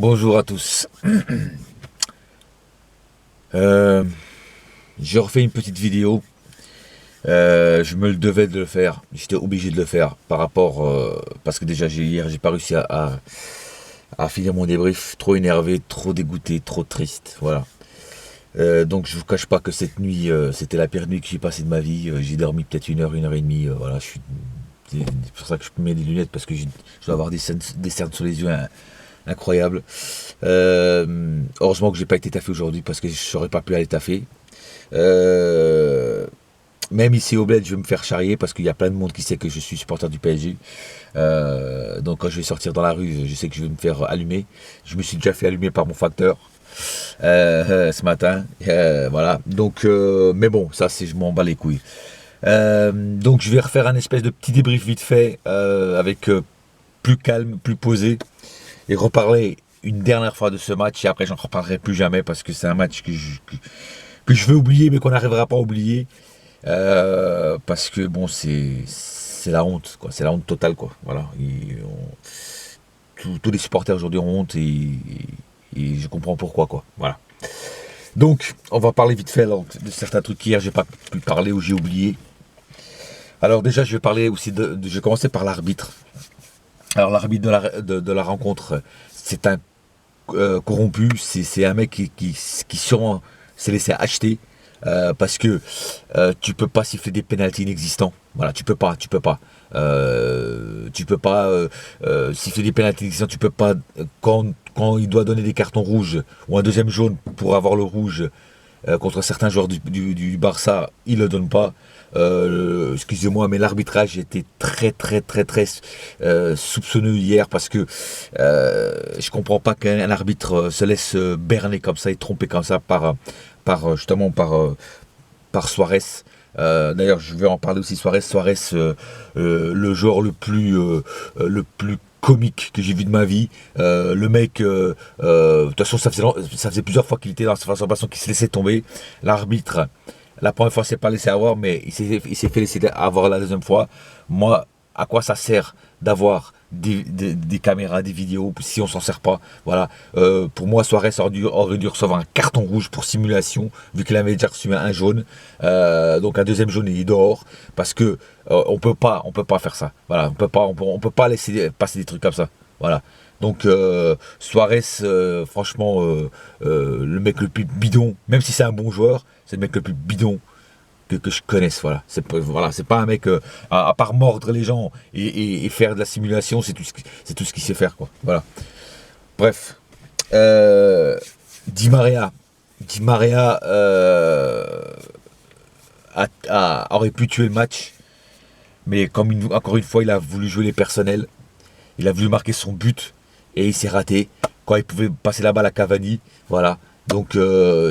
Bonjour à tous. Euh, j'ai refait une petite vidéo. Je me le devais de le faire. J'étais obligé de le faire par rapport parce que déjà hier j'ai pas réussi à finir mon débrief. Trop énervé, trop dégoûté, trop triste. Voilà. Donc je vous cache pas que cette nuit c'était la pire nuit que j'ai passée de ma vie. J'ai dormi peut-être une heure et demie. Voilà. C'est pour ça que je mets des lunettes parce que je dois avoir des cernes sur les yeux incroyables. Heureusement que j'ai pas été taffé aujourd'hui parce que je n'aurais pas pu aller taffer. Euh, Même ici au bled, je vais me faire charrier parce qu'il y a plein de monde qui sait que je suis supporter du PSG. Donc quand je vais sortir dans la rue, je sais que je vais me faire allumer. Je me suis déjà fait allumer par mon facteur ce matin. Voilà. Donc, mais bon, ça c'est je m'en bats les couilles. Donc je vais refaire un espèce de petit débrief vite fait avec plus calme, plus posé et reparler une dernière fois de ce match et après j'en reparlerai plus jamais parce que c'est un match que je veux oublier mais qu'on n'arrivera pas à oublier parce que bon c'est la honte quoi, c'est la honte totale quoi, voilà. Tous les supporters aujourd'hui ont honte et je comprends pourquoi quoi, voilà. Donc on va parler vite fait alors, de certains trucs qu'hier j'ai pas pu parler ou j'ai oublié. Alors déjà je vais parler aussi je vais commencer par l'arbitre. Alors l'arbitre de la rencontre, c'est un corrompu, c'est un mec qui sûrement s'est laissé acheter parce que tu peux pas siffler des pénaltys inexistants. Voilà, tu peux pas siffler des pénaltys inexistants. Tu peux pas quand il doit donner des cartons rouges ou un deuxième jaune pour avoir le rouge contre certains joueurs du Barça, il le donne pas. Excusez-moi, mais l'arbitrage était très soupçonneux hier parce que je comprends pas qu'un arbitre se laisse berner comme ça et tromper comme ça justement par Suarez. D'ailleurs, je vais en parler aussi. Suarez, le joueur le plus comique que j'ai vu de ma vie. Le mec, de toute façon, ça faisait plusieurs fois qu'il était dans cette façon qu'il se laissait tomber. L'arbitre, la première fois, s'est pas laissé avoir, mais il s'est fait laisser avoir la deuxième fois. Moi, à quoi ça sert d'avoir des caméras, des vidéos, si on s'en sert pas? Voilà. Pour moi, Suarez aurait dû recevoir un carton rouge pour simulation, vu qu'il avait déjà reçu un jaune. Donc un deuxième jaune, il est dehors, parce que on peut pas faire ça. Voilà, on peut pas laisser passer des trucs comme ça. Voilà. Donc Suarez, franchement, le mec le plus bidon, même si c'est un bon joueur, c'est le mec le plus bidon que je connaisse. Voilà, c'est pas un mec à part mordre les gens et faire de la simulation, c'est tout ce qu'il sait faire quoi. Voilà. Bref, Di Maria, Di Maria aurait pu tuer le match, mais comme encore une fois, il a voulu jouer les personnels, il a voulu marquer son but et il s'est raté quand il pouvait passer la balle à Cavani. Voilà. Donc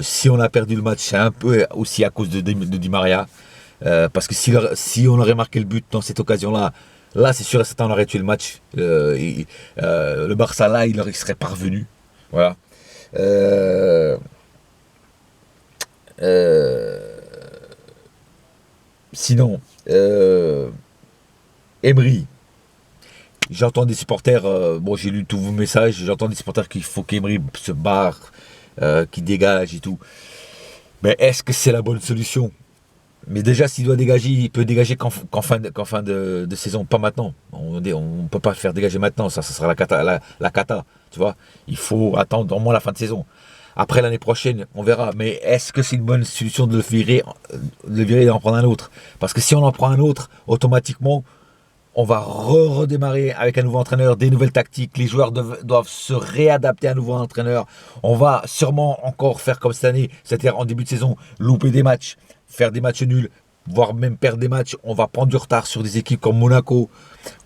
si on a perdu le match, c'est un peu aussi à cause de Di Maria. Parce que si on aurait marqué le but dans cette occasion-là, là c'est sûr et certain on aurait tué le match. Le Barça là, il serait parvenu. Voilà. Euh, euh, Sinon, Emery, j'entends des supporters, bon j'ai lu tous vos messages, j'entends des supporters qu'il faut qu'Emery se barre, qu'il dégage et tout. Mais est-ce que c'est la bonne solution? Mais déjà, s'il doit dégager, il peut dégager qu'en fin de saison, pas maintenant. On ne peut pas le faire dégager maintenant, ça sera la cata, tu vois. Il faut attendre au moins la fin de saison. Après l'année prochaine, on verra. Mais est-ce que c'est une bonne solution de le virer et d'en prendre un autre? Parce que si on en prend un autre, automatiquement, on va redémarrer avec un nouveau entraîneur, des nouvelles tactiques. Les joueurs doivent se réadapter à un nouveau entraîneur. On va sûrement encore faire comme cette année, c'est-à-dire en début de saison, louper des matchs, faire des matchs nuls, voire même perdre des matchs. On va prendre du retard sur des équipes comme Monaco,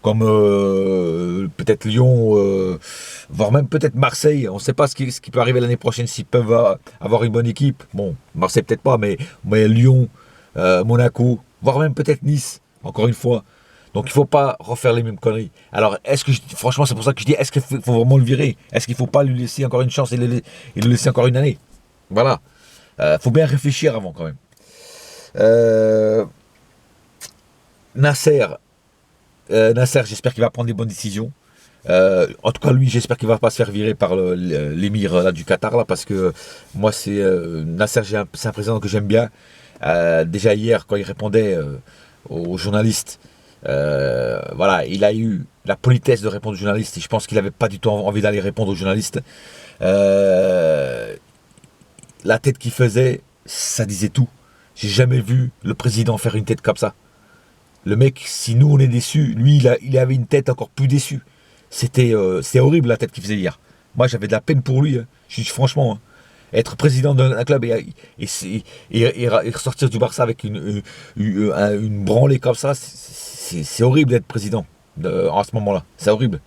comme peut-être Lyon, voire même peut-être Marseille. On ne sait pas ce qui peut arriver l'année prochaine s'ils peuvent avoir une bonne équipe. Bon, Marseille peut-être pas, mais Lyon, Monaco, voire même peut-être Nice, encore une fois. Donc il ne faut pas refaire les mêmes conneries. Alors franchement c'est pour ça que je dis, est-ce qu'il faut vraiment le virer? Est-ce qu'il ne faut pas lui laisser encore une chance et le laisser encore une année? Voilà. Faut bien réfléchir avant quand même. Euh, Nasser, Nasser, j'espère qu'il va prendre des bonnes décisions. En tout cas, lui, j'espère qu'il va pas se faire virer par l'émir là, du Qatar, là, parce que moi, Nasser, c'est un président que j'aime bien. Déjà hier, quand il répondait aux journalistes, voilà, il a eu la politesse de répondre aux journalistes, et je pense qu'il n'avait pas du tout envie d'aller répondre aux journalistes. Euh, la tête qu'il faisait, ça disait tout. J'ai jamais vu le président faire une tête comme ça. Le mec, si nous on est déçus, lui il avait une tête encore plus déçue. C'était horrible la tête qu'il faisait hier. Moi j'avais de la peine pour lui. Hein. Franchement, hein. Être président d'un club et ressortir du Barça avec une branlée comme ça, c'est horrible d'être président en ce moment-là. C'est horrible.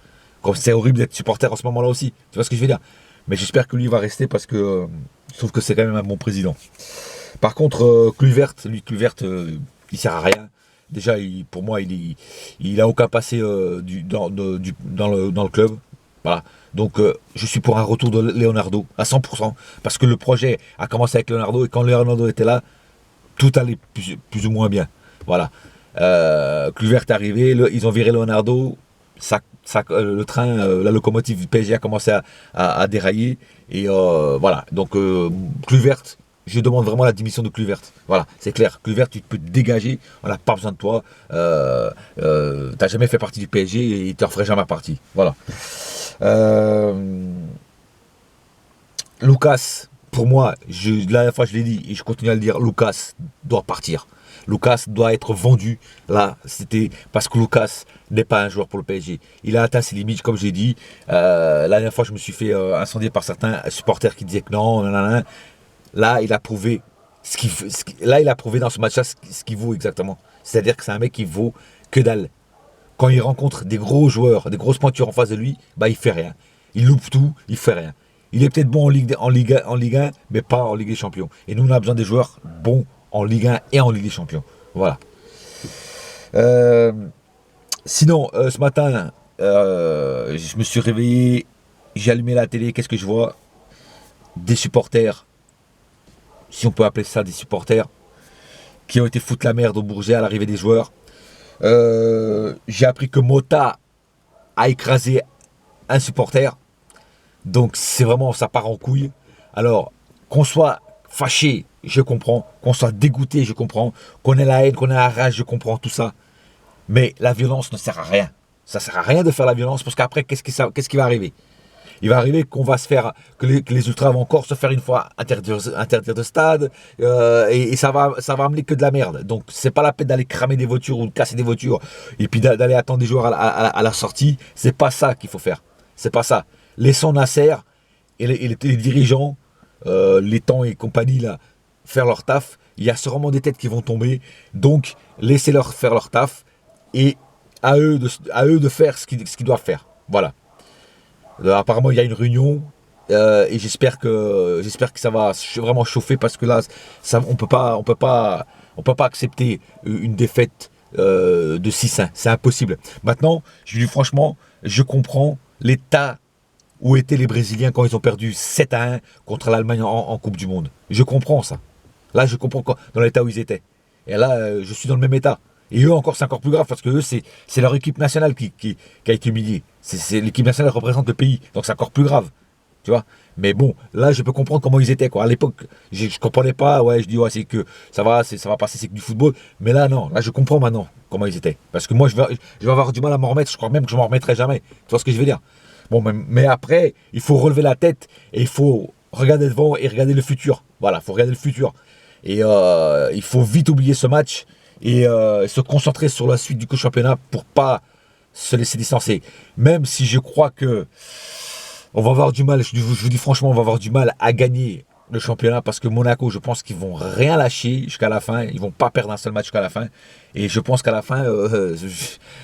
Comme c'est horrible d'être supporter en ce moment-là aussi. Tu vois ce que je veux dire? Mais j'espère que lui va rester parce que je trouve que c'est quand même un bon président. Par contre, Kluivert, il sert à rien. Déjà, pour moi, il a aucun passé dans le club. Voilà. Donc, je suis pour un retour de Leonardo à 100%. Parce que le projet a commencé avec Leonardo. Et quand Leonardo était là, tout allait plus ou moins bien. Voilà. Kluivert est arrivé. Ils ont viré Leonardo. Le train, la locomotive du PSG a commencé à dérailler. Et voilà. Donc, Kluivert. Je demande vraiment la démission de Kluivert. Voilà, c'est clair. Kluivert, tu peux te dégager. On n'a pas besoin de toi. T'as jamais fait partie du PSG et il te referait jamais partie. Voilà. Lucas, pour moi, la dernière fois je l'ai dit et je continue à le dire, Lucas doit partir. Lucas doit être vendu. Là, c'était parce que Lucas n'est pas un joueur pour le PSG. Il a atteint ses limites, comme j'ai dit. La dernière fois, je me suis fait incendier par certains supporters qui disaient que non, nanana. Là, il a prouvé il a prouvé dans ce match-là ce qu'il vaut exactement. C'est-à-dire que c'est un mec qui vaut que dalle. Quand il rencontre des gros joueurs, des grosses pointures en face de lui, bah il fait rien. Il loupe tout, il fait rien. Il est peut-être bon en Ligue 1, mais pas en Ligue des Champions. Et nous, on a besoin des joueurs bons en Ligue 1 et en Ligue des Champions. Voilà. Sinon, ce matin, je me suis réveillé, j'ai allumé la télé, qu'est-ce que je vois? Des supporters, si on peut appeler ça des supporters, qui ont été foutre la merde au Bourget à l'arrivée des joueurs. J'ai appris que Mota a écrasé un supporter. Donc c'est vraiment, ça part en couille. Alors, qu'on soit fâché, je comprends. Qu'on soit dégoûté, je comprends. Qu'on ait la haine, qu'on ait la rage, je comprends tout ça. Mais la violence ne sert à rien. Ça sert à rien de faire la violence parce qu'après, qu'est-ce qui va arriver? Il va arriver qu'on va se faire, que les ultras vont encore se faire une fois interdire de stade, et ça va amener que de la merde. Donc c'est pas la peine d'aller cramer des voitures ou de casser des voitures et puis d'aller attendre des joueurs à la sortie. C'est pas ça qu'il faut faire. C'est pas ça. Laissons Nasser et les dirigeants, les temps et compagnie là, faire leur taf. Il y a sûrement des têtes qui vont tomber. Donc laissez-leur faire leur taf et à eux de faire ce qu'ils doivent faire. Voilà. Apparemment, il y a une réunion et j'espère que ça va vraiment chauffer parce que là, on peut pas accepter une défaite de 6-1. C'est impossible. Maintenant, je dis franchement, je comprends l'état où étaient les Brésiliens quand ils ont perdu 7-1 contre l'Allemagne en Coupe du Monde. Je comprends ça. Là, je comprends dans l'état où ils étaient. Et là, je suis dans le même état. Et eux encore, c'est encore plus grave parce que eux, c'est leur équipe nationale qui a été humiliée. L'équipe nationale représente le pays, donc c'est encore plus grave. Tu vois. Mais bon, là, je peux comprendre comment ils étaient. Quoi. À l'époque, je comprenais pas. Ouais, je dis, ouais, c'est que ça va passer, c'est que du football. Mais là, non. Là, je comprends maintenant comment ils étaient. Parce que moi, je vais avoir du mal à m'en remettre. Je crois même que je m'en remettrai jamais. Tu vois ce que je veux dire? Bon, mais après, il faut relever la tête et il faut regarder devant et regarder le futur. Voilà, il faut regarder le futur. Et il faut vite oublier ce match et se concentrer sur la suite du championnat pour pas se laisser distancer. Même si je crois que on va avoir du mal, je vous dis franchement, on va avoir du mal à gagner le championnat parce que Monaco, je pense qu'ils vont rien lâcher jusqu'à la fin. Ils vont pas perdre un seul match jusqu'à la fin. Et je pense qu'à la fin,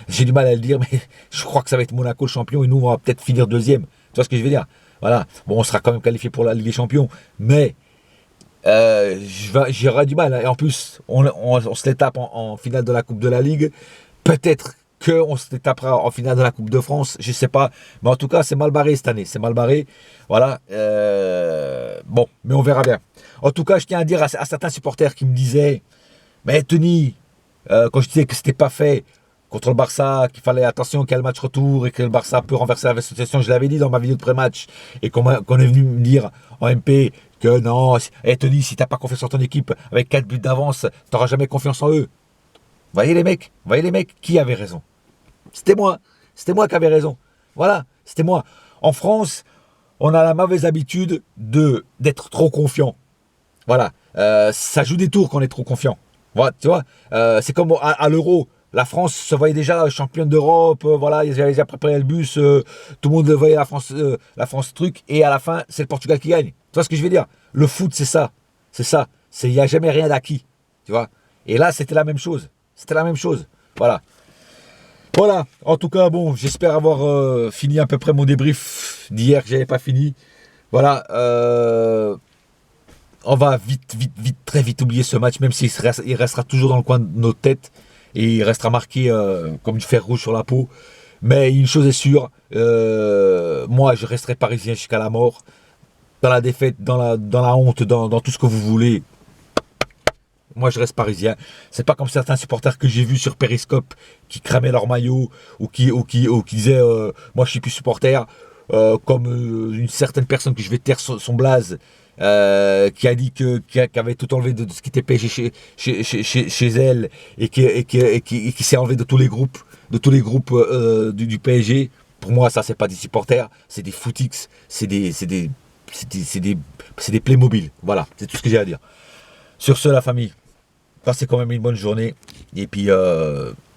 j'ai du mal à le dire, mais je crois que ça va être Monaco le champion et nous, on va peut-être finir deuxième. Tu vois ce que je veux dire? Voilà. Bon, on sera quand même qualifié pour la Ligue des Champions, mais j'aurai du mal. Et en plus, on se les tape en finale de la Coupe de la Ligue. Peut-être qu'on se les tapera en finale de la Coupe de France, je sais pas. Mais en tout cas, c'est mal barré cette année. C'est mal barré. Voilà. Bon, mais on verra bien. En tout cas, je tiens à dire à certains supporters qui me disaient, mais Tony, quand je disais que c'était pas fait, contre le Barça, qu'il fallait attention qu'il y a le match retour et que le Barça peut renverser la situation. Je l'avais dit dans ma vidéo de pré-match et qu'on est venu me dire en MP que non, Tony, si t'as pas confiance en ton équipe avec 4 buts d'avance, t'auras jamais confiance en eux. Voyez les mecs, qui avait raison? C'était moi qui avais raison. Voilà, c'était moi. En France, on a la mauvaise habitude d'être trop confiant. Voilà, ça joue des tours quand on est trop confiant. Voilà, tu vois, c'est comme à l'Euro. La France se voyait déjà championne d'Europe, voilà, ils avaient déjà préparé le bus, tout le monde voyait la France truc, et à la fin, c'est le Portugal qui gagne. Tu vois ce que je veux dire? Le foot, c'est ça. Il n'y a jamais rien d'acquis, tu vois. Et là, c'était la même chose. Voilà. Voilà, en tout cas, bon, j'espère avoir fini à peu près mon débrief d'hier que j'avais pas fini. Voilà, on va très vite oublier ce match, même s'il restera toujours dans le coin de nos têtes et il restera marqué comme du fer rouge sur la peau. Mais une chose est sûre, moi je resterai parisien jusqu'à la mort. Dans la défaite, dans la honte, dans tout ce que vous voulez. Moi, je reste parisien. C'est pas comme certains supporters que j'ai vus sur Periscope qui cramaient leur maillot ou qui disaient moi je suis plus supporter. Comme une certaine personne que je vais taire son blaze qui a dit qui avait tout enlevé de ce qui était PSG chez elle et qui s'est enlevé de tous les groupes du PSG. Pour moi, ça c'est pas des supporters, c'est des footix, c'est des Playmobil. Voilà, c'est tout ce que j'ai à dire. Sur ce, la famille, passez quand même une bonne journée. Et puis,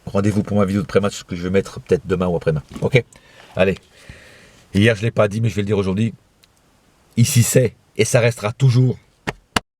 rendez-vous pour ma vidéo de pré-match que je vais mettre peut-être demain ou après-demain. Ok? Allez. Hier, je ne l'ai pas dit, mais je vais le dire aujourd'hui. Ici, c'est, et ça restera toujours